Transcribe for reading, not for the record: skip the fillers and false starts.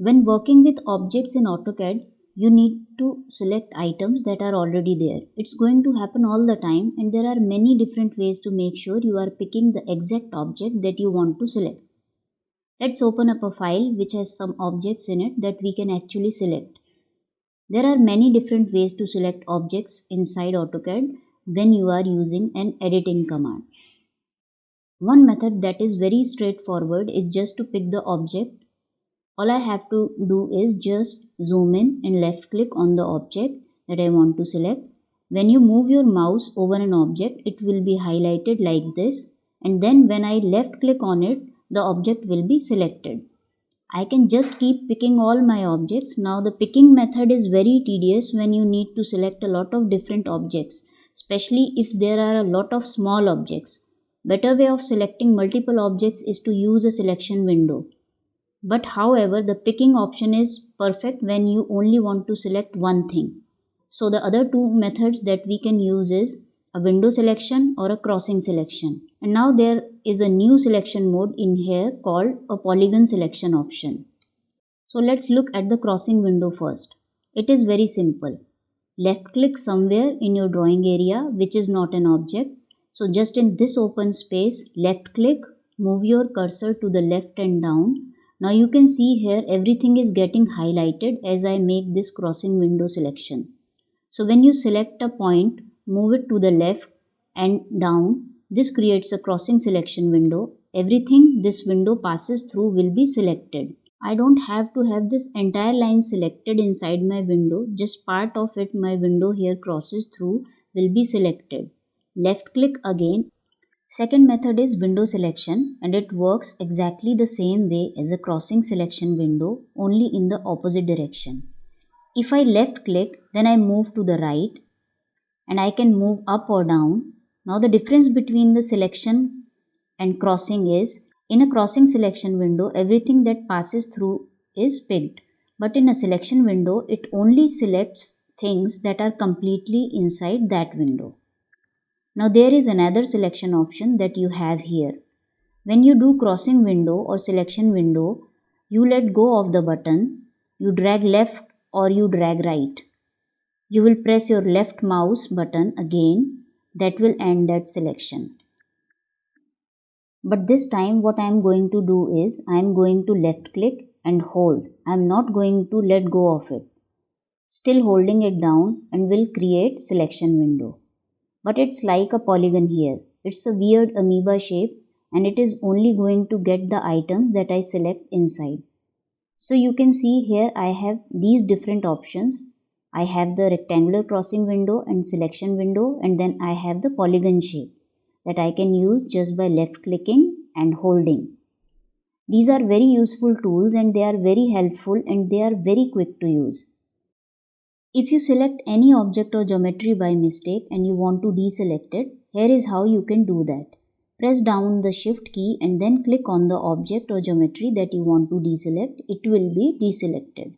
When working with objects in AutoCAD, you need to select items that are already there. It's going to happen all the time, and there are many different ways to make sure you are picking the exact object that you want to select. Let's open up a file which has some objects in it that we can actually select. There are many different ways to select objects inside AutoCAD when you are using an editing command. One method that is very straightforward is just to pick the object. All I have to do is just zoom in and left click on the object that I want to select. When you move your mouse over an object, it will be highlighted like this, and then when I left click on it, the object will be selected. I can just keep picking all my objects. Now the picking method is very tedious when you need to select a lot of different objects, especially if there are a lot of small objects. Better way of selecting multiple objects is to use a selection window. But however, the picking option is perfect when you only want to select one thing. So the other two methods that we can use is a window selection or a crossing selection. And now there is a new selection mode in here called a polygon selection option. So let's look at the crossing window first. It is very simple. Left click somewhere in your drawing area which is not an object. So just in this open space, left click, move your cursor to the left and down. Now you can see here everything is getting highlighted as I make this crossing window selection. So when you select a point, move it to the left and down. This creates a crossing selection window. Everything this window passes through will be selected. I don't have to have this entire line selected inside my window. Just part of it my window here crosses through will be selected. Left click again. Second method is window selection, and it works exactly the same way as a crossing selection window, only in the opposite direction. If I left click, then I move to the right and I can move up or down. Now the difference between the selection and crossing is, in a crossing selection window, everything that passes through is picked. But in a selection window, it only selects things that are completely inside that window. Now there is another selection option that you have here. When you do crossing window or selection window, you let go of the button, you drag left or you drag right. You will press your left mouse button again, that will end that selection. But this time what I am going to do is, I am going to left click and hold. I am not going to let go of it. Still holding it down and will create selection window. But it's like a polygon here. It's a weird amoeba shape and it is only going to get the items that I select inside. So you can see here I have these different options. I have the rectangular crossing window and selection window, and then I have the polygon shape that I can use just by left clicking and holding. These are very useful tools and they are very helpful and they are very quick to use. If you select any object or geometry by mistake and you want to deselect it, here is how you can do that. Press down the shift key and then click on the object or geometry that you want to deselect. It will be deselected.